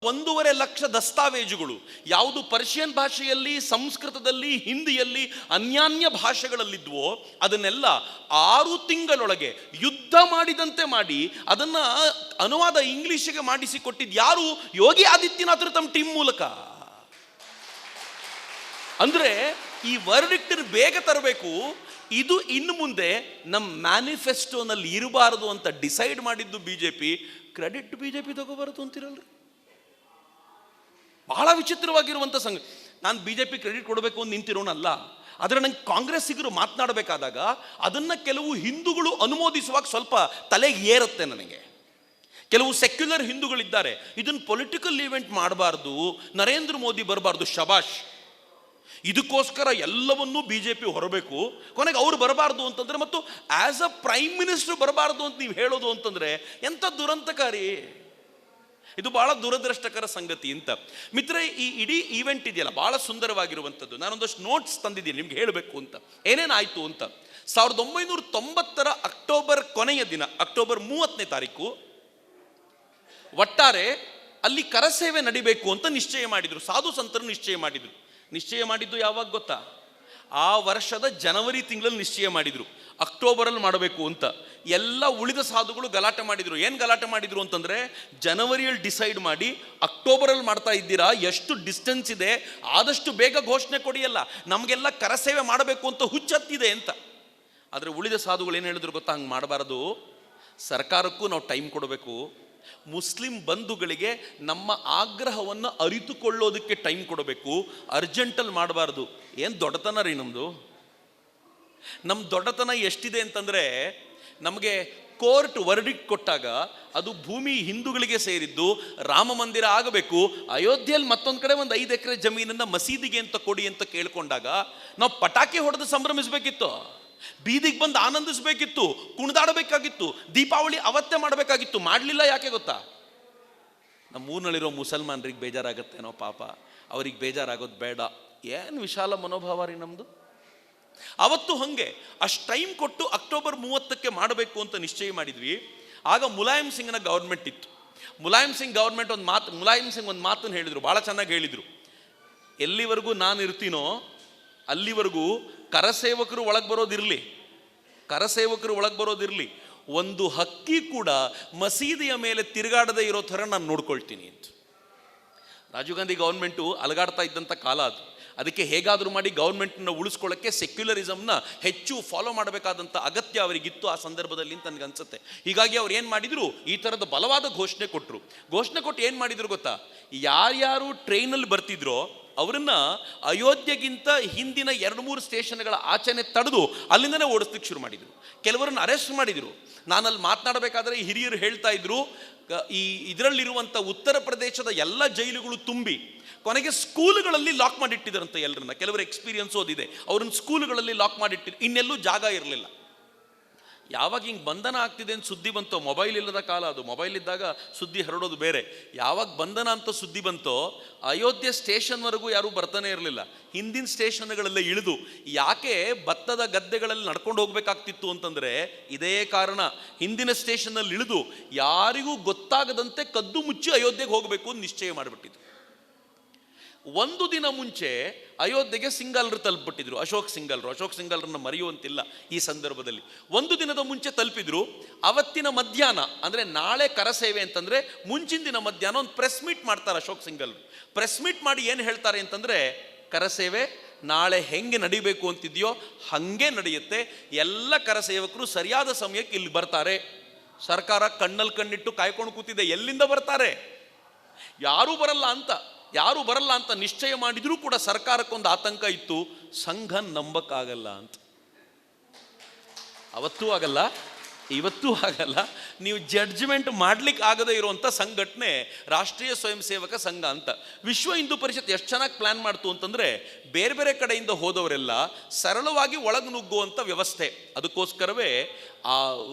1.5 ಲಕ್ಷ ದಸ್ತಾವೇಜುಗಳು, ಯಾವುದು ಪರ್ಷಿಯನ್ ಭಾಷೆಯಲ್ಲಿ, ಸಂಸ್ಕೃತದಲ್ಲಿ, ಹಿಂದಿಯಲ್ಲಿ, ಅನ್ಯಾನ್ಯ ಭಾಷೆಗಳಲ್ಲಿದ್ವೋ ಅದನ್ನೆಲ್ಲ 6 ತಿಂಗಳೊಳಗೆ ಯುದ್ಧ ಮಾಡಿದಂತೆ ಮಾಡಿ ಅದನ್ನ ಅನುವಾದ ಇಂಗ್ಲಿಷಿಗೆ ಮಾಡಿಸಿ ಕೊಟ್ಟಿದ್ದು ಯಾರು? ಯೋಗಿ ಆದಿತ್ಯನಾಥರು ತಮ್ಮ ಟೀಮ್ ಮೂಲಕ. ಅಂದ್ರೆ ಈ ವರ್ಡಿಕ್ಟ್ ಬೇಗ ತರಬೇಕು. ಇದು ಇನ್ನು ಮುಂದೆ ನಮ್ಮ ಮ್ಯಾನಿಫೆಸ್ಟೋನಲ್ಲಿ ಇರಬಾರದು ಅಂತ ಡಿಸೈಡ್ ಮಾಡಿದ್ದು ಬಿಜೆಪಿ. ಕ್ರೆಡಿಟ್ ಬಿಜೆಪಿ ತಗೋಬಾರದು ಅಂತಿರಲ್ರಿ. ಬಹಳ ವಿಚಿತ್ರವಾಗಿರುವಂಥ ಸಂಘ. ನಾನು ಬಿಜೆಪಿ ಕ್ರೆಡಿಟ್ ಕೊಡಬೇಕು ಅಂತ ನಿಂತಿರೋನಲ್ಲ, ಆದರೆ ನಂಗೆ ಕಾಂಗ್ರೆಸ್ಸಿಗರು ಮಾತನಾಡಬೇಕಾದಾಗ ಅದನ್ನು ಕೆಲವು ಹಿಂದೂಗಳು ಅನುಮೋದಿಸುವಾಗ ಸ್ವಲ್ಪ ತಲೆಗೆ ಏರುತ್ತೆ ನನಗೆ. ಕೆಲವು ಸೆಕ್ಯುಲರ್ ಹಿಂದೂಗಳಿದ್ದಾರೆ, ಇದನ್ನು ಪೊಲಿಟಿಕಲ್ ಇವೆಂಟ್ ಮಾಡಬಾರ್ದು, ನರೇಂದ್ರ ಮೋದಿ ಬರಬಾರ್ದು. ಶಬಾಷ್, ಇದಕ್ಕೋಸ್ಕರ ಎಲ್ಲವನ್ನೂ ಬಿಜೆಪಿ ಹೊರಬೇಕು, ಕೊನೆಗೆ ಅವ್ರು ಬರಬಾರ್ದು ಅಂತಂದ್ರೆ ಮತ್ತು ಆಸ್ ಅ ಪ್ರೈಮ್ ಮಿನಿಸ್ಟರ್ ಬರಬಾರ್ದು ಅಂತ ನೀವು ಹೇಳೋದು ಅಂತಂದ್ರೆ ಎಂಥ ದುರಂತಕಾರಿ. ಇದು ಬಹಳ ದುರದೃಷ್ಟಕರ ಸಂಗತಿ ಅಂತ. ಮಿತ್ರ, ಈ ಇಡೀ ಈವೆಂಟ್ ಇದೆಯಲ್ಲ ಬಹಳ ಸುಂದರವಾಗಿರುವಂಥದ್ದು. ನಾನೊಂದಷ್ಟು ನೋಟ್ಸ್ ತಂದಿದ್ದೀನಿ ನಿಮ್ಗೆ ಹೇಳಬೇಕು ಅಂತ, ಏನೇನಾಯಿತು ಅಂತ. 1990 ಅಕ್ಟೋಬರ್ ಕೊನೆಯ ದಿನ, ಅಕ್ಟೋಬರ್ 30ನೇ ತಾರೀಕು ಒಟ್ಟಾರೆ ಅಲ್ಲಿ ಕರಸೇವೆ ನಡಿಬೇಕು ಅಂತ ನಿಶ್ಚಯ ಮಾಡಿದ್ರು. ಸಾಧು ಸಂತರು ನಿಶ್ಚಯ ಮಾಡಿದ್ರು. ನಿಶ್ಚಯ ಮಾಡಿದ್ದು ಯಾವಾಗ ಗೊತ್ತಾ? ಆ ವರ್ಷದ ಜನವರಿ ತಿಂಗಳಲ್ಲಿ ನಿಶ್ಚಯ ಮಾಡಿದ್ರು, ಅಕ್ಟೋಬರಲ್ಲಿ ಮಾಡಬೇಕು ಅಂತ. ಎಲ್ಲ ಉಳಿದ ಸಾಧುಗಳು ಗಲಾಟೆ ಮಾಡಿದ್ರು. ಏನು ಗಲಾಟೆ ಮಾಡಿದ್ರು ಅಂತಂದ್ರೆ, ಜನವರಿಯಲ್ಲಿ ಡಿಸೈಡ್ ಮಾಡಿ ಅಕ್ಟೋಬರಲ್ಲಿ ಮಾಡ್ತಾ ಇದ್ದೀರಾ, ಎಷ್ಟು ಡಿಸ್ಟೆನ್ಸ್ ಇದೆ, ಆದಷ್ಟು ಬೇಗ ಘೋಷಣೆ ಕೊಡಿಯಲ್ಲ, ನಮಗೆಲ್ಲ ಕರಸೇವೆ ಮಾಡಬೇಕು ಅಂತ ಹುಚ್ಚತ್ತಿದೆ ಅಂತ. ಆದರೆ ಉಳಿದ ಸಾಧುಗಳು ಏನು ಹೇಳಿದ್ರು ಗೊತ್ತಾ? ಹಂಗೆ ಮಾಡಬಾರದು, ಸರ್ಕಾರಕ್ಕೂ ನಾವು ಟೈಮ್ ಕೊಡಬೇಕು, ಮುಸ್ಲಿಂ ಬಂಧುಗಳಿಗೆ ನಮ್ಮ ಆಗ್ರಹವನ್ನು ಅರಿತುಕೊಳ್ಳೋದಕ್ಕೆ ಟೈಮ್ ಕೊಡಬೇಕು, ಅರ್ಜೆಂಟಲ್ಲಿ ಮಾಡಬಾರ್ದು. ಏನು ದೊಡ್ಡತನ ರೀ ನಮ್ಮದು. ನಮ್ಮ ದೊಡ್ಡತನ ಎಷ್ಟಿದೆ ಅಂತಂದರೆ, ನಮಗೆ ಕೋರ್ಟ್ ವರ್ಡಿಕ್ಟ್ ಕೊಟ್ಟಾಗ ಅದು ಭೂಮಿ ಹಿಂದೂಗಳಿಗೆ ಸೇರಿದ್ದು, ರಾಮ ಮಂದಿರ ಆಗಬೇಕು, ಅಯೋಧ್ಯೆಯಲ್ಲಿ ಮತ್ತೊಂದು ಕಡೆ ಒಂದು 5 ಎಕರೆ ಜಮೀನನ್ನು ಮಸೀದಿಗೆ ಅಂತ ಕೊಡಿ ಅಂತ ಕೇಳ್ಕೊಂಡಾಗ ನಾವು ಪಟಾಕಿ ಹೊಡೆದು ಸಂಭ್ರಮಿಸಬೇಕಿತ್ತು, ಬೀದಿಗೆ ಬಂದು ಆನಂದಿಸಬೇಕಿತ್ತು, ಕುಣಿದಾಡಬೇಕಾಗಿತ್ತು, ದೀಪಾವಳಿ ಅವತ್ತೇ ಮಾಡಬೇಕಾಗಿತ್ತು. ಮಾಡಲಿಲ್ಲ. ಯಾಕೆ ಗೊತ್ತಾ? ನಮ್ಮ ಊರಿನಲ್ಲಿರೋ ಮುಸಲ್ಮಾನರಿಗೆ ಬೇಜಾರಾಗತ್ತೇನೋ ಪಾಪ, ಅವ್ರಿಗೆ ಬೇಜಾರಾಗೋದು ಬೇಡ. ಏನು ವಿಶಾಲ ಮನೋಭಾವ ರೀ ನಮ್ಮದು. ಅವತ್ತು ಹಾಗೆ ಅಷ್ಟು ಟೈಮ್ ಕೊಟ್ಟು ಅಕ್ಟೋಬರ್ 30ಕ್ಕೆ ಮಾಡಬೇಕು ಅಂತ ನಿಶ್ಚಯ ಮಾಡಿದ್ವಿ. ಆಗ ಮುಲಾಯಂ ಸಿಂಗ್ನ ಗೌರ್ಮೆಂಟ್ ಇತ್ತು. ಮುಲಾಯಂ ಸಿಂಗ್ ಗೌರ್ಮೆಂಟ್ ಮುಲಾಯಂ ಸಿಂಗ್ ಒಂದು ಮಾತನ್ನು ಹೇಳಿದರು, ಭಾಳ ಚೆನ್ನಾಗಿ ಹೇಳಿದರು. ಎಲ್ಲಿವರೆಗೂ ನಾನು ಇರ್ತೀನೋ ಅಲ್ಲಿವರೆಗೂ ಕರಸೇವಕರು ಒಳಗೆ ಬರೋದಿರಲಿ, ಒಂದು ಹಕ್ಕಿ ಕೂಡ ಮಸೀದಿಯ ಮೇಲೆ ತಿರುಗಾಡದೇ ಇರೋ ಥರ ನಾನು ನೋಡ್ಕೊಳ್ತೀನಿ ಅಂತ. ರಾಜೀವ್ ಗಾಂಧಿ ಗೌರ್ಮೆಂಟು ಅಲಗಾಡ್ತಾ ಇದ್ದಂಥ ಕಾಲ ಅದು. ಅದಕ್ಕೆ ಹೇಗಾದರೂ ಮಾಡಿ ಗೌರ್ಮೆಂಟನ್ನು ಉಳಿಸ್ಕೊಳ್ಳೋಕ್ಕೆ ಸೆಕ್ಯುಲರಿಸಮ್ನ ಹೆಚ್ಚು ಫಾಲೋ ಮಾಡಬೇಕಾದಂಥ ಅಗತ್ಯ ಅವರಿಗಿತ್ತು ಆ ಸಂದರ್ಭದಲ್ಲಿ ಅಂತ ನನಗನ್ಸುತ್ತೆ. ಹೀಗಾಗಿ ಅವ್ರು ಏನು ಮಾಡಿದರು, ಈ ಥರದ ಬಲವಾದ ಘೋಷಣೆ ಕೊಟ್ಟು ಏನು ಮಾಡಿದ್ರು ಗೊತ್ತಾ? ಯಾರ್ಯಾರು ಟ್ರೈನಲ್ಲಿ ಬರ್ತಿದ್ರೋ ಅವರನ್ನು ಅಯೋಧ್ಯೆಗಿಂತ ಹಿಂದಿನ 2-3 ಸ್ಟೇಷನ್ಗಳ ಆಚೆನೆ ತಡೆದು ಅಲ್ಲಿಂದನೇ ಓಡಿಸ್ಲಿಕ್ಕೆ ಶುರು ಮಾಡಿದರು. ಕೆಲವರನ್ನು ಅರೆಸ್ಟ್ ಮಾಡಿದರು. ನಾನಲ್ಲಿ ಮಾತನಾಡಬೇಕಾದ್ರೆ ಈ ಹಿರಿಯರು ಹೇಳ್ತಾ ಇದ್ರು, ಈ ಇದರಲ್ಲಿರುವಂಥ ಉತ್ತರ ಪ್ರದೇಶದ ಎಲ್ಲ ಜೈಲುಗಳು ತುಂಬಿ ಕೊನೆಗೆ ಸ್ಕೂಲುಗಳಲ್ಲಿ ಲಾಕ್ ಮಾಡಿಟ್ಟಿದ್ದಾರಂತೆ ಎಲ್ಲರನ್ನ. ಕೆಲವರ ಎಕ್ಸ್ಪೀರಿಯನ್ಸ್ ಓದಿದೆ, ಅವ್ರನ್ನ ಸ್ಕೂಲುಗಳಲ್ಲಿ ಲಾಕ್ ಮಾಡಿಟ್ಟಿದ್ರು, ಇನ್ನೆಲ್ಲೂ ಜಾಗ ಇರಲಿಲ್ಲ. ಯಾವಾಗ ಹಿಂಗೆ ಬಂಧನ ಆಗ್ತಿದೆ ಅಂತ ಸುದ್ದಿ ಬಂತೋ, ಮೊಬೈಲ್ ಇಲ್ಲದ ಕಾಲ ಅದು, ಮೊಬೈಲ್ ಇದ್ದಾಗ ಸುದ್ದಿ ಹರಡೋದು ಬೇರೆ. ಯಾವಾಗ ಬಂಧನ ಅಂತ ಸುದ್ದಿ ಬಂತೋ, ಅಯೋಧ್ಯೆ ಸ್ಟೇಷನ್ವರೆಗೂ ಯಾರೂ ಬರ್ತಾನೆ ಇರಲಿಲ್ಲ. ಹಿಂದಿನ ಸ್ಟೇಷನ್ಗಳಲ್ಲೇ ಇಳಿದು, ಯಾಕೆ ಭತ್ತದ ಗದ್ದೆಗಳಲ್ಲಿ ನಡ್ಕೊಂಡು ಹೋಗ್ಬೇಕಾಗ್ತಿತ್ತು ಅಂತಂದರೆ ಇದೇ ಕಾರಣ. ಹಿಂದಿನ ಸ್ಟೇಷನ್ನಲ್ಲಿ ಇಳಿದು ಯಾರಿಗೂ ಗೊತ್ತಾಗದಂತೆ ಕದ್ದು ಮುಚ್ಚಿ ಅಯೋಧ್ಯೆಗೆ ಹೋಗಬೇಕು ಅಂತ ನಿಶ್ಚಯ ಮಾಡಿಬಿಟ್ಟಿದ್ರು. ಒಂದು ದಿನ ಮುಂಚೆ ಅಯೋಧ್ಯೆಗೆ ಸಿಂಗಲ್ರು ತಲುಪಿಬಿಟ್ಟಿದ್ರು, ಅಶೋಕ್ ಸಿಂಗಲ್ರನ್ನ ಮರೆಯುವಂತಿಲ್ಲ ಈ ಸಂದರ್ಭದಲ್ಲಿ. ಒಂದು ದಿನದ ಮುಂಚೆ ತಲುಪಿದ್ರು. ಅವತ್ತಿನ ಮಧ್ಯಾಹ್ನ ಅಂದರೆ ನಾಳೆ ಕರಸೇವೆ ಅಂತಂದರೆ ಮುಂಚಿನ ದಿನ ಮಧ್ಯಾಹ್ನ ಒಂದು ಪ್ರೆಸ್ ಮೀಟ್ ಮಾಡ್ತಾರೆ ಅಶೋಕ್ ಸಿಂಗಲ್ರು. ಪ್ರೆಸ್ ಮೀಟ್ ಮಾಡಿ ಏನು ಹೇಳ್ತಾರೆ ಅಂತಂದರೆ, ಕರಸೇವೆ ನಾಳೆ ಹೆಂಗೆ ನಡಿಬೇಕು ಅಂತಿದೆಯೋ ಹಾಗೆ ನಡೆಯುತ್ತೆ, ಎಲ್ಲ ಕರಸೇವಕರು ಸರಿಯಾದ ಸಮಯಕ್ಕೆ ಇಲ್ಲಿ ಬರ್ತಾರೆ. ಸರ್ಕಾರ ಕಣ್ಣಲ್ಲಿ ಕಣ್ಣಿಟ್ಟು ಕಾಯ್ಕೊಂಡು ಕೂತಿದೆ, ಎಲ್ಲಿಂದ ಬರ್ತಾರೆ, ಯಾರೂ ಬರಲ್ಲ ಅಂತ ನಿಶ್ಚಯ ಮಾಡಿದ್ರೂ ಕೂಡ ಸರ್ಕಾರಕ್ಕೊಂದು ಆತಂಕ ಇತ್ತು, ಸಂಘ ನಂಬಕ್ಕಾಗಲ್ಲ ಅಂತ. ಅವತ್ತೂ ಆಗಲ್ಲ, ಇವತ್ತೂ ಆಗಲ್ಲ. ನೀವು ಜಡ್ಜ್ಮೆಂಟ್ ಮಾಡ್ಲಿಕ್ಕೆ ಆಗದೇ ಇರುವಂಥ ಸಂಘಟನೆ ರಾಷ್ಟ್ರೀಯ ಸ್ವಯಂ ಸೇವಕ ಸಂಘ ಅಂತ. ವಿಶ್ವ ಹಿಂದೂ ಪರಿಷತ್ ಎಷ್ಟು ಚೆನ್ನಾಗಿ ಪ್ಲಾನ್ ಮಾಡ್ತು ಅಂತಂದರೆ, ಬೇರೆ ಬೇರೆ ಕಡೆಯಿಂದ ಹೋದವರೆಲ್ಲ ಸರಳವಾಗಿ ಒಳಗೆ ನುಗ್ಗುವಂಥ ವ್ಯವಸ್ಥೆ. ಅದಕ್ಕೋಸ್ಕರವೇ ಆ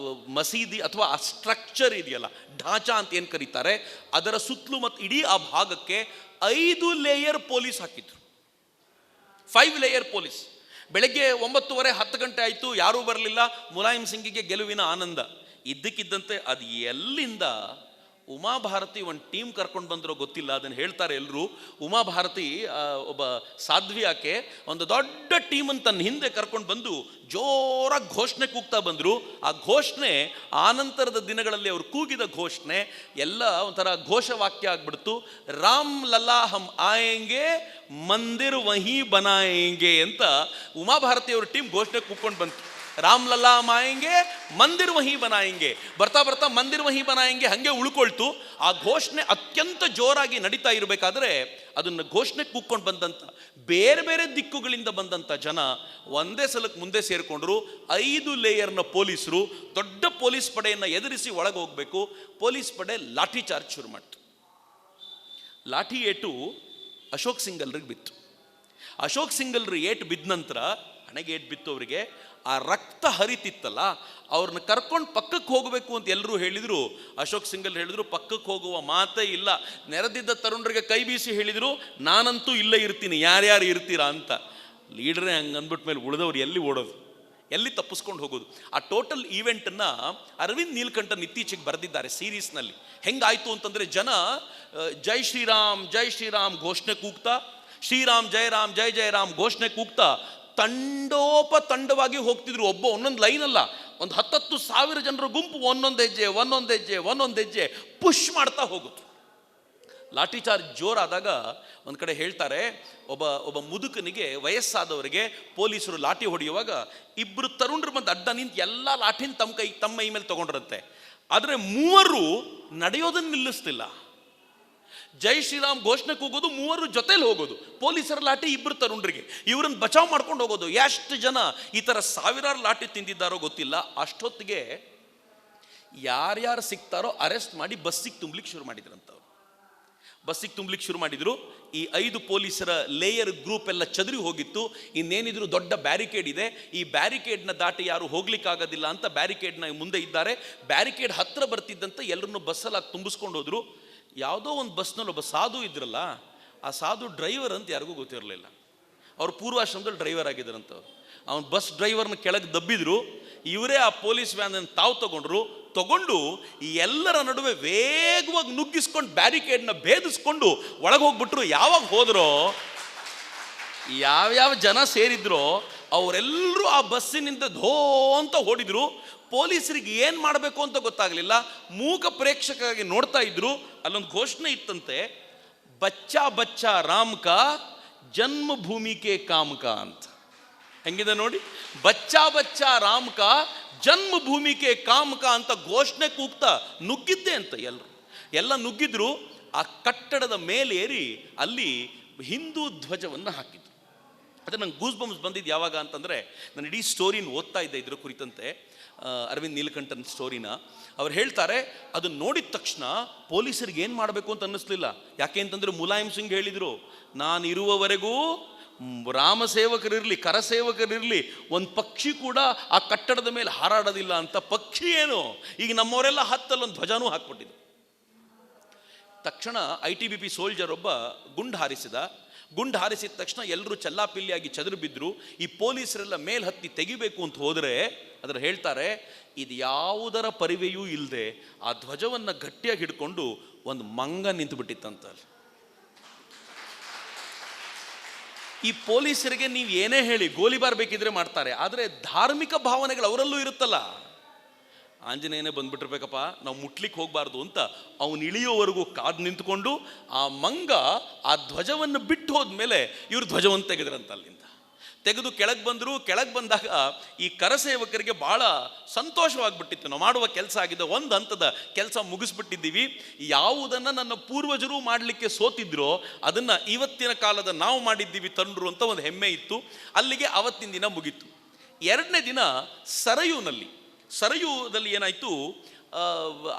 ಮಸೀದಿ ಅಥವಾ ಆ ಸ್ಟ್ರಕ್ಚರ್ ಇದೆಯಲ್ಲ, ಢಾಂಚಾ ಅಂತ ಏನು ಕರೀತಾರೆ, ಅದರ ಸುತ್ತಲೂ ಮತ್ತು ಇಡೀ ಆ ಭಾಗಕ್ಕೆ 5 ಲೇಯರ್ ಪೊಲೀಸ್ ಹಾಕಿದ್ರು. 5 ಲೇಯರ್ ಪೊಲೀಸ್. ಬೆಳಗ್ಗೆ 9:30 10 ಗಂಟೆ ಆಯಿತು, ಯಾರೂ ಬರಲಿಲ್ಲ. ಮುಲಾಯಂ ಸಿಂಗಿಗೆ ಗೆಲುವಿನ ಆನಂದ. ಇದ್ದಕ್ಕಿದ್ದಂತೆ ಅದು ಎಲ್ಲಿಂದ ಉಮಾಭಾರತಿ ಒಂದು ಟೀಮ್ ಕರ್ಕೊಂಡು ಬಂದಿರೋ ಗೊತ್ತಿಲ್ಲ, ಅದನ್ನು ಹೇಳ್ತಾರೆ ಎಲ್ಲರೂ. ಉಮಾಭಾರತಿ ಒಬ್ಬ ಸಾಧ್ವಿ ಆಕೆ ಒಂದು ದೊಡ್ಡ ಟೀಮನ್ನು ತನ್ನ ಹಿಂದೆ ಕರ್ಕೊಂಡು ಬಂದು ಜೋರಾಗಿ ಘೋಷಣೆ ಕೂಗ್ತಾ ಬಂದರು. ಆ ಘೋಷಣೆ ಆನಂತರದ ದಿನಗಳಲ್ಲಿ ಅವರು ಕೂಗಿದ ಘೋಷಣೆ ಎಲ್ಲ ಒಂಥರ ಘೋಷವಾಕ್ಯ ಆಗ್ಬಿಡ್ತು. ರಾಮ್ ಲಲ್ಲಾ ಹಮ್ ಆಯೆಂಗೆ ಮಂದಿರ್ ವಹಿ ಬನಾಯೆಂಗೆ ಅಂತ ಉಮಾಭಾರತಿ ಅವ್ರ ಟೀಮ್ ಘೋಷಣೆ ಕೂಗ್ಕೊಂಡು ಬಂತು. ರಾಮ್ ಲಲ್ಲಾ ಮಾಯಂಗೆ ಮಂದಿರ್ ವಹಿ ಬನಾಯಂಗೆ, ಬರ್ತಾ ಬರ್ತಾ ಮಂದಿರ್ ವಹಿ ಬನಾಯಂಗೆ ಹಾಗೆ ಉಳ್ಕೊಳ್ತು. ಆ ಘೋಷಣೆ ಅತ್ಯಂತ ಜೋರಾಗಿ ನಡೀತಾ ಇರಬೇಕಾದ್ರೆ ಅದನ್ನು ಘೋಷಣೆ ಕೂಗ್ಕೊಂಡು ಬಂದಂಥ ಬೇರೆ ಬೇರೆ ದಿಕ್ಕುಗಳಿಂದ ಬಂದಂಥ ಜನ ಒಂದೇ ಸಲಕ್ಕೆ ಮುಂದೆ ಸೇರಿಕೊಂಡ್ರು. 5 ಲೇಯರ್ನ ಪೊಲೀಸರು ದೊಡ್ಡ ಪೊಲೀಸ್ ಪಡೆಯನ್ನು ಎದುರಿಸಿ ಒಳಗೆ ಹೋಗಬೇಕು. ಪೊಲೀಸ್ ಪಡೆ ಲಾಠಿ ಚಾರ್ಜ್ ಶುರು ಮಾಡ್ತು. ಲಾಠಿ ಏಟು ಅಶೋಕ್ ಸಿಂಗಲ್ರಿಗೆ ಬಿತ್ತು. ಅಶೋಕ್ ಸಿಂಗಲ್ರು ಏಟು ಬಿದ್ದ ನಂತರ ಹಣೆಗೆ ಏಟು ಬಿತ್ತು ಅವರಿಗೆ. ಆ ರಕ್ತ ಹರಿತಿತ್ತಲ್ಲ, ಅವ್ರನ್ನ ಕರ್ಕೊಂಡು ಪಕ್ಕಕ್ಕೆ ಹೋಗಬೇಕು ಅಂತ ಎಲ್ಲರೂ ಹೇಳಿದರು. ಅಶೋಕ್ ಸಿಂಗಲ್ ಹೇಳಿದ್ರು ಪಕ್ಕಕ್ಕೆ ಹೋಗುವ ಮಾತೇ ಇಲ್ಲ. ನೆರೆದಿದ್ದ ತರುಣರಿಗೆ ಕೈ ಬೀಸಿ ಹೇಳಿದರು ನಾನಂತೂ ಇಲ್ಲೇ ಇರ್ತೀನಿ, ಯಾರ್ಯಾರು ಇರ್ತೀರಾ ಅಂತ. ಲೀಡ್ರೇ ಹಂಗೆ ಅಂದ್ಬಿಟ್ಟ ಮೇಲೆ ಉಳಿದವ್ರು ಎಲ್ಲಿ ಓಡೋದು, ಎಲ್ಲಿ ತಪ್ಪಿಸ್ಕೊಂಡು ಹೋಗೋದು? ಆ ಟೋಟಲ್ ಈವೆಂಟನ್ನು ಅರವಿಂದ್ ನೀಲ್ಕಂಠನ್ ಇತ್ತೀಚೆಗೆ ಬರೆದಿದ್ದಾರೆ ಸೀರೀಸ್ನಲ್ಲಿ. ಹೆಂಗಾಯ್ತು ಅಂತಂದರೆ ಜನ ಜೈ ಶ್ರೀರಾಮ್ ಜೈ ಶ್ರೀರಾಮ್ ಘೋಷಣೆ ಕೂಗ್ತಾ, ಶ್ರೀರಾಮ್ ಜಯ ರಾಮ್ ಜಯ ಜಯ ರಾಮ್ ಘೋಷಣೆ ಕೂಗ್ತಾ ತಂಡವಾಗಿ ಹೋಗ್ತಿದ್ರು. ಒಬ್ಬ ಒಂದೊಂದು ಲೈನ್ ಅಲ್ಲ, ಒಂದು 10,000 ಜನರ ಗುಂಪು ಒಂದೊಂದು ಹೆಜ್ಜೆ ಪುಷ್ ಮಾಡ್ತಾ ಹೋಗುತ್ತೆ. ಲಾಠಿ ಚಾರ್ಜ್ ಜೋರಾದಾಗ ಒಂದು ಕಡೆ ಹೇಳ್ತಾರೆ, ಒಬ್ಬ ಮುದುಕನಿಗೆ ವಯಸ್ಸಾದವರಿಗೆ ಪೊಲೀಸರು ಲಾಠಿ ಹೊಡೆಯುವಾಗ 2 ತರುಣರು ಬಂದು ಅಡ್ಡ ನಿಂತು ಎಲ್ಲ ಲಾಠಿನ ತಮ್ಮ ಮೈ ಮೇಲೆ ತಗೊಂಡ್ರಂತೆ. ಆದರೆ 3 ನಡೆಯೋದನ್ನು ನಿಲ್ಲಿಸ್ತಿಲ್ಲ. ಜೈ ಶ್ರೀರಾಮ್ ಘೋಷಣೆ ಕೂಗೋದು, 3 ಜೊತೆಲಿ ಹೋಗೋದು. ಪೊಲೀಸರ ಲಾಠಿ 2 ತರುಣರಿಗೆ, ಇವ್ರನ್ನ ಬಚಾವ್ ಮಾಡ್ಕೊಂಡು ಹೋಗೋದು. ಎಷ್ಟು ಜನ ಈ ಥರ ಸಾವಿರಾರು ಲಾಠಿ ತಿಂದಿದ್ದಾರೋ ಗೊತ್ತಿಲ್ಲ. ಅಷ್ಟೊತ್ತಿಗೆ ಯಾರ್ಯಾರು ಸಿಗ್ತಾರೋ ಅರೆಸ್ಟ್ ಮಾಡಿ ಬಸ್ಸಿಗೆ ತುಂಬಲಿಕ್ಕೆ ಶುರು ಮಾಡಿದ್ರಂತವ್ರು. ಬಸ್ಸಿಗೆ ತುಂಬಲಿಕ್ಕೆ ಶುರು ಮಾಡಿದ್ರು. ಈ 5 ಪೊಲೀಸರ ಲೇಯರ್ ಗ್ರೂಪ್ ಎಲ್ಲ ಚದುರಿ ಹೋಗಿತ್ತು. ಇನ್ನೇನಿದ್ರು ದೊಡ್ಡ ಬ್ಯಾರಿಕೇಡ್ ಇದೆ, ಈ ಬ್ಯಾರಿಕೇಡ್ನ ದಾಟಿ ಯಾರು ಹೋಗ್ಲಿಕ್ಕಾಗೋದಿಲ್ಲ ಅಂತ ಬ್ಯಾರಿಕೇಡ್ನ ಮುಂದೆ ಇದ್ದಾರೆ. ಬ್ಯಾರಿಕೇಡ್ ಹತ್ರ ಬರ್ತಿದ್ದಂತೆ ಎಲ್ಲರನ್ನು ಬಸ್ಸಲ್ಲಿ ತುಂಬಿಸ್ಕೊಂಡು ಹೋದ್ರು. ಯಾವುದೋ ಒಂದು ಬಸ್ನಲ್ಲಿ ಒಬ್ಬ ಸಾಧು ಇದ್ರಲ್ಲ, ಆ ಸಾಧು ಡ್ರೈವರ್ ಅಂತ ಯಾರಿಗೂ ಗೊತ್ತಿರಲಿಲ್ಲ. ಅವ್ರು ಪೂರ್ವಾಶ್ರಮದಲ್ಲಿ ಡ್ರೈವರ್ ಆಗಿದ್ದರಂತವ್ರು. ಅವನು ಬಸ್ ಡ್ರೈವರ್ನ ಕೆಳಗೆ ದಬ್ಬಿದ್ರು. ಇವರೇ ಆ ಪೊಲೀಸ್ ವ್ಯಾನನ್ನು ತಗೊಂಡು ಈ ಎಲ್ಲರ ನಡುವೆ ವೇಗವಾಗಿ ನುಗ್ಗಿಸ್ಕೊಂಡು ಬ್ಯಾರಿಕೇಡ್ನ ಭೇದಿಸ್ಕೊಂಡು ಒಳಗೆ ಹೋಗ್ಬಿಟ್ರು. ಯಾವಾಗ ಹೋದ್ರೋ, ಯಾವ್ಯಾವ ಜನ ಸೇರಿದ್ರೋ ಅವರೆಲ್ಲರೂ ಆ ಬಸ್ಸಿನಿಂದ ಧೋ ಅಂತ ಓಡಿದ್ರು. ಪೊಲೀಸರಿಗೆ ಏನು ಮಾಡಬೇಕು ಅಂತ ಗೊತ್ತಾಗಲಿಲ್ಲ. ಮೂಕ ಪ್ರೇಕ್ಷಕರಾಗಿ ನೋಡ್ತಾ ಇದ್ರು. ಅಲ್ಲೊಂದು ಘೋಷಣೆ ಇತ್ತಂತೆ, ಬಚ್ಚಾ ಬಚ್ಚಾ ರಾಮ್ ಕಾ ಜನ್ಮಭೂಮಿ ಕೆ ಕಾಮ್ ಕಾ ಅಂತ. ಹೆಂಗಿದೆ ನೋಡಿ, ಬಚ್ಚಾ ಬಚ್ಚಾ ರಾಮ್ ಕಾ ಜನ್ಮಭೂಮಿ ಕೆ ಕಾಮ್ ಕಾ ಅಂತ ಘೋಷಣೆ ಕೂಗ್ತಾ ನುಗ್ಗಿದ್ದೆ ಅಂತ ಎಲ್ಲ ನುಗ್ಗಿದ್ರು. ಆ ಕಟ್ಟಡದ ಮೇಲೇರಿ ಅಲ್ಲಿ ಹಿಂದೂ ಧ್ವಜವನ್ನು ಹಾಕಿದ್ರು. ಅದು ನಂಗೆ ಗೂಸ್ ಬಂಪ್ಸ್ ಬಂದಿದ್ದು ಯಾವಾಗ ಅಂತಂದರೆ, ನಾನು ಇಡೀ ಸ್ಟೋರಿನ ಓದ್ತಾ ಇದ್ದೆ ಇದ್ರ ಕುರಿತಂತೆ, ಅರವಿಂದ್ ನೀಲಕಂಠನ್ ಸ್ಟೋರಿನ. ಅವ್ರು ಹೇಳ್ತಾರೆ, ಅದನ್ನು ನೋಡಿದ ತಕ್ಷಣ ಪೊಲೀಸರಿಗೆ ಏನು ಮಾಡಬೇಕು ಅಂತ ಅನ್ನಿಸ್ಲಿಲ್ಲ. ಯಾಕೆ ಅಂತಂದರೆ ಮುಲಾಯಂ ಸಿಂಗ್ ಹೇಳಿದರು, ನಾನು ಇರುವವರೆಗೂ ರಾಮಸೇವಕರಿರಲಿ ಕರಸೇವಕರಿರಲಿ ಒಂದು ಪಕ್ಷಿ ಕೂಡ ಆ ಕಟ್ಟಡದ ಮೇಲೆ ಹಾರಾಡೋದಿಲ್ಲ ಅಂತ. ಪಕ್ಷಿ ಏನು, ಈಗ ನಮ್ಮವರೆಲ್ಲ ಹತ್ತಲ್ಲೊಂದು ಧ್ವಜನೂ ಹಾಕ್ಬಿಟ್ಟಿದ್ರು. ತಕ್ಷಣ ITBP ಸೋಲ್ಜರ್ ಒಬ್ಬ ಗುಂಡು ಹಾರಿಸಿದ ತಕ್ಷಣ ಎಲ್ಲರೂ ಚಲ್ಲಾಪಿಲ್ಲಿಯಾಗಿ ಚದುರು ಬಿದ್ದರು. ಈ ಪೊಲೀಸರೆಲ್ಲ ಮೇಲ್ ಹತ್ತಿ ತೆಗಿಬೇಕು ಅಂತ ಹೋದರೆ ಅದರ ಹೇಳ್ತಾರೆ, ಇದು ಯಾವುದರ ಪರಿವೆಯೂ ಇಲ್ಲದೆ ಆ ಧ್ವಜವನ್ನು ಗಟ್ಟಿಯಾಗಿ ಹಿಡ್ಕೊಂಡು ಒಂದು ಮಂಗ ನಿಂತು ಬಿಟ್ಟಿತ್ತಂತ. ಈ ಪೊಲೀಸರಿಗೆ ನೀವು ಏನೇ ಹೇಳಿ ಗೋಲಿಬಾರ್ ಬೇಕಿದ್ರೆ ಮಾಡ್ತಾರೆ, ಆದರೆ ಧಾರ್ಮಿಕ ಭಾವನೆಗಳು ಅವರಲ್ಲೂ ಇರುತ್ತಲ್ಲ. ಆಂಜನೇಯನೇ ಬಂದ್ಬಿಟ್ಟಿರ್ಬೇಕಪ್ಪ, ನಾವು ಮುಟ್ಲಿಕ್ಕೆ ಹೋಗಬಾರ್ದು ಅಂತ ಅವನು ಇಳಿಯೋವರೆಗೂ ಕಾದು ನಿಂತ್ಕೊಂಡು ಆ ಮಂಗ ಆ ಧ್ವಜವನ್ನು ಬಿಟ್ಟು ಹೋದ್ಮೇಲೆ ಇವರು ಧ್ವಜವನ್ನು ತೆಗೆದ್ರಂತ. ಅಲ್ಲಿಂದ ತೆಗೆದು ಕೆಳಗೆ ಬಂದರು. ಕೆಳಗೆ ಬಂದಾಗ ಈ ಕರಸೇವಕರಿಗೆ ಭಾಳ ಸಂತೋಷವಾಗಿಬಿಟ್ಟಿತ್ತು. ನಾವು ಮಾಡುವ ಕೆಲಸ ಆಗಿದೆ, ಒಂದು ಹಂತದ ಕೆಲಸ ಮುಗಿಸ್ಬಿಟ್ಟಿದ್ದೀವಿ. ಯಾವುದನ್ನು ನನ್ನ ಪೂರ್ವಜರು ಮಾಡಲಿಕ್ಕೆ ಸೋತಿದ್ರೋ ಅದನ್ನು ಇವತ್ತಿನ ಕಾಲದ ನಾವು ಮಾಡಿದ್ದೀವಿ ತಂಡ್ರು ಅಂತ ಒಂದು ಹೆಮ್ಮೆ ಇತ್ತು. ಅಲ್ಲಿಗೆ ಅವತ್ತಿನ ದಿನ ಮುಗೀತು. 2ನೇ ದಿನ ಸರಯೂದಲ್ಲಿ ಏನಾಯಿತು,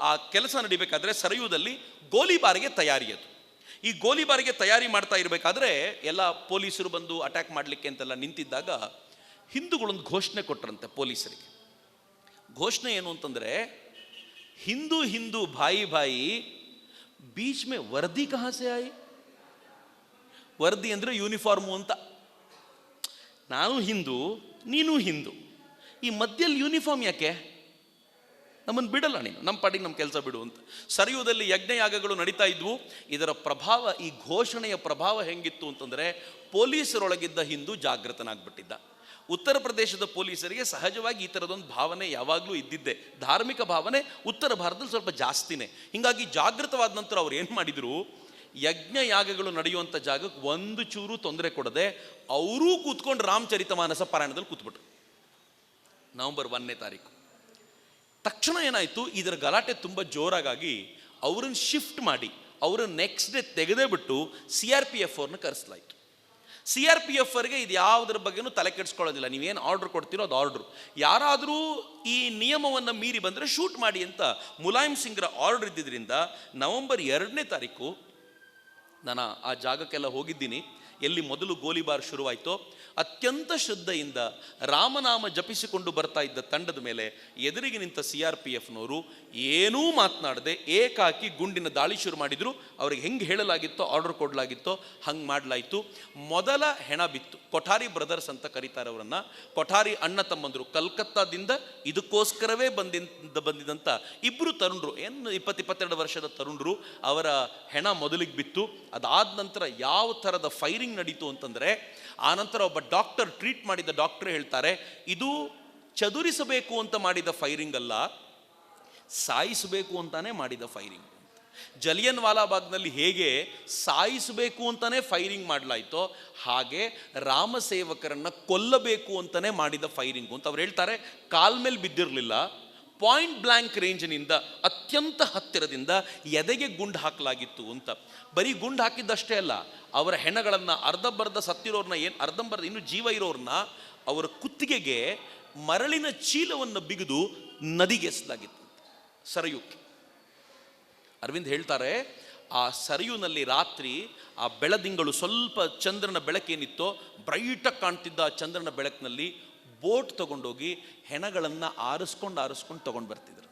ಆ ಕೆಲಸ ನಡಿಬೇಕಾದ್ರೆ ಸರಯೂದಲ್ಲಿ ಗೋಲಿಬಾರಿಗೆ ತಯಾರಿ. ಅದು ಈ ಗೋಲಿಬಾರಿಗೆ ತಯಾರಿ ಮಾಡ್ತಾ ಇರಬೇಕಾದ್ರೆ ಎಲ್ಲ ಪೊಲೀಸರು ಬಂದು ಅಟ್ಯಾಕ್ ಮಾಡಲಿಕ್ಕೆ ಅಂತೆಲ್ಲ ನಿಂತಿದ್ದಾಗ ಹಿಂದೂಗಳೊಂದು ಘೋಷಣೆ ಕೊಟ್ಟರಂತೆ ಪೊಲೀಸರಿಗೆ. ಘೋಷಣೆ ಏನು ಅಂತಂದರೆ, ಹಿಂದೂ ಹಿಂದೂ ಭಾಯಿ ಭಾಯಿ ಬೀಚ್ ಮೇ ವರ್ದಿ ಕಹಾ ಸೆ ಆಯಿ. ವರ್ದಿ ಅಂದರೆ ಯೂನಿಫಾರ್ಮು ಅಂತ. ನಾನು ಹಿಂದೂ, ನೀನು ಹಿಂದೂ, ಈ ಮಧ್ಯದಲ್ಲಿ ಯೂನಿಫಾರ್ಮ್ ಯಾಕೆ? ನಮ್ಮನ್ನು ಬಿಡಲ್ಲ, ನೀನು ನಮ್ಮ ಪಾಟಿಗೆ ನಮ್ಮ ಕೆಲಸ ಬಿಡು ಅಂತ. ಸರಯುದಲ್ಲಿ ಯಜ್ಞಯಾಗಗಳು ನಡೀತಾ ಇದ್ವು. ಇದರ ಪ್ರಭಾವ, ಈ ಘೋಷಣೆಯ ಪ್ರಭಾವ ಹೆಂಗಿತ್ತು ಅಂತಂದರೆ, ಪೊಲೀಸರೊಳಗಿದ್ದ ಹಿಂದೂ ಜಾಗೃತನಾಗ್ಬಿಟ್ಟಿದ್ದ. ಉತ್ತರ ಪ್ರದೇಶದ ಪೊಲೀಸರಿಗೆ ಸಹಜವಾಗಿ ಈ ಥರದೊಂದು ಭಾವನೆ ಯಾವಾಗಲೂ ಇದ್ದಿದ್ದೆ. ಧಾರ್ಮಿಕ ಭಾವನೆ ಉತ್ತರ ಭಾರತದಲ್ಲಿ ಸ್ವಲ್ಪ ಜಾಸ್ತಿನೇ. ಹೀಗಾಗಿ ಜಾಗೃತವಾದ ನಂತರ ಅವ್ರು ಏನು ಮಾಡಿದರು, ಯಜ್ಞಯಾಗಗಳು ನಡೆಯುವಂಥ ಜಾಗಕ್ಕೆ ಒಂದು ಚೂರು ತೊಂದರೆ ಕೊಡದೆ ಅವರೂ ಕೂತ್ಕೊಂಡು ರಾಮಚರಿತಮಾನಸ ಪಾರಾಯಣದಲ್ಲಿ ಕೂತ್ಬಿಟ್ರು. ನವೆಂಬರ್ 1ನೇ ತಾರೀಕು. ತಕ್ಷಣ ಏನಾಯಿತು, ಇದರ ಗಲಾಟೆ ತುಂಬ ಜೋರಾಗಿ ಅವ್ರನ್ನ ಶಿಫ್ಟ್ ಮಾಡಿ ಅವ್ರನ್ನ ನೆಕ್ಸ್ಟ್ ಡೇ ತೆಗೆದೇ ಬಿಟ್ಟು CRPF ಅವ್ರನ್ನ ಕರೆಸಲಾಯಿತು. CRPF ಅವರಿಗೆ ಇದು ಯಾವುದರ ಬಗ್ಗೆನೂ ತಲೆ ಕೆಡಿಸ್ಕೊಳ್ಳೋದಿಲ್ಲ. ನೀವೇನು ಆರ್ಡ್ರ್ ಕೊಡ್ತೀರೋ ಅದು ಆರ್ಡ್ರು. ಯಾರಾದರೂ ಈ ನಿಯಮವನ್ನು ಮೀರಿ ಬಂದರೆ ಶೂಟ್ ಮಾಡಿ ಅಂತ ಮುಲಾಯಂ ಸಿಂಗ್ರ ಆರ್ಡ್ರ್ ಇದ್ದಿದ್ದರಿಂದ ನವೆಂಬರ್ 2ನೇ ತಾರೀಕು ನಾನು ಆ ಜಾಗಕ್ಕೆಲ್ಲ ಹೋಗಿದ್ದೀನಿ. ಎಲ್ಲಿ ಮೊದಲು ಗೋಲಿಬಾರ್ ಶುರುವಾಯಿತೋ, ಅತ್ಯಂತ ಶ್ರದ್ಧೆಯಿಂದ ರಾಮನಾಮ ಜಪಿಸಿಕೊಂಡು ಬರ್ತಾ ಇದ್ದ ತಂಡದ ಮೇಲೆ ಎದುರಿಗೆ ನಿಂತ CRPFನವರು ಏನೂ ಮಾತನಾಡದೆ ಏಕಾಕಿ ಗುಂಡಿನ ದಾಳಿ ಶುರು ಮಾಡಿದರು. ಅವ್ರಿಗೆ ಹೆಂಗೆ ಹೇಳಲಾಗಿತ್ತೋ, ಆರ್ಡರ್ ಕೊಡಲಾಗಿತ್ತೋ ಹಂಗೆ ಮಾಡಲಾಯಿತು. ಮೊದಲ ಹೆಣ ಬಿತ್ತು. ಕೊಠಾರಿ ಬ್ರದರ್ಸ್ ಅಂತ ಕರೀತಾರೆ ಅವರನ್ನು. ಕೊಠಾರಿ ಅಣ್ಣ ತಮ್ಮಂದರು, ಕಲ್ಕತ್ತಾದಿಂದ ಇದಕ್ಕೋಸ್ಕರವೇ ಬಂದಿದ್ದಂಥ ಇಬ್ಬರು ತರುಣರು, ಏನು 20-22 ವರ್ಷದ ತರುಣರು, ಅವರ ಹೆಣ ಮೊದಲಿಗೆ ಬಿತ್ತು. ಅದಾದ ನಂತರ ಯಾವ ಥರದ ಫೈರಿಂಗ್ ನಡೀತು ಅಂತಂದರೆ, ಆನಂತರ ಒಬ್ಬ ಡಾಕ್ಟರ್, ಟ್ರೀಟ್ ಮಾಡಿದ ಡಾಕ್ಟರ್ ಹೇಳ್ತಾರೆ, ಇದು ಚದುರಿಸಬೇಕು ಅಂತ ಮಾಡಿದ ಫೈರಿಂಗ್ ಅಲ್ಲ, ಸಾಯಿಸಬೇಕು ಅಂತಾನೆ ಮಾಡಿದ ಫೈರಿಂಗ್. ಜಲಿಯನ್ ವಾಲಾಬಾಗ್ನಲ್ಲಿ ಹೇಗೆ ಸಾಯಿಸಬೇಕು ಅಂತಾನೆ ಫೈರಿಂಗ್ ಮಾಡಲಾಯಿತೋ, ಹಾಗೆ ರಾಮಸೇವಕರನ್ನ ಕೊಲ್ಲಬೇಕು ಅಂತಾನೆ ಮಾಡಿದ ಫೈರಿಂಗು ಅಂತ ಅವ್ರು ಹೇಳ್ತಾರೆ. ಕಾಲ್ ಮೇಲೆ ಬಿದ್ದಿರಲಿಲ್ಲ, ಪಾಯಿಂಟ್ ಬ್ಲ್ಯಾಂಕ್ ರೇಂಜ್ನಿಂದ ಅತ್ಯಂತ ಹತ್ತಿರದಿಂದ ಎದೆಗೆ ಗುಂಡು ಹಾಕಲಾಗಿತ್ತು ಅಂತ. ಬರೀ ಗುಂಡು ಹಾಕಿದ್ದಷ್ಟೇ ಅಲ್ಲ, ಅವರ ಹೆಣಗಳನ್ನು ಅರ್ಧಂಬರ್ಧ ಸತ್ತಿರೋರ್ನ, ಏನು ಅರ್ಧಂಬರ್ಧ ಇನ್ನೂ ಜೀವ ಇರೋರ್ನ ಅವರ ಕುತ್ತಿಗೆಗೆ ಮರಳಿನ ಚೀಲವನ್ನು ಬಿಗಿದು ನದಿಗೆ ಎಸಲಾಗಿತ್ತು, ಸರಯುಕ್ಕೆ. ಅರವಿಂದ್ ಹೇಳ್ತಾರೆ, ಆ ಸರಯುನಲ್ಲಿ ರಾತ್ರಿ ಆ ಬೆಳದಿಂಗಳು, ಸ್ವಲ್ಪ ಚಂದ್ರನ ಬೆಳಕೇನಿತ್ತೋ ಬ್ರೈಟಾಗಿ ಕಾಣ್ತಿದ್ದ ಆ ಚಂದ್ರನ ಬೆಳಕಿನಲ್ಲಿ ಬೋಟ್ ತಗೊಂಡೋಗಿ ಹೆಣಗಳನ್ನು ಆರಿಸ್ಕೊಂಡು ತೊಗೊಂಡು ಬರ್ತಿದ್ರು.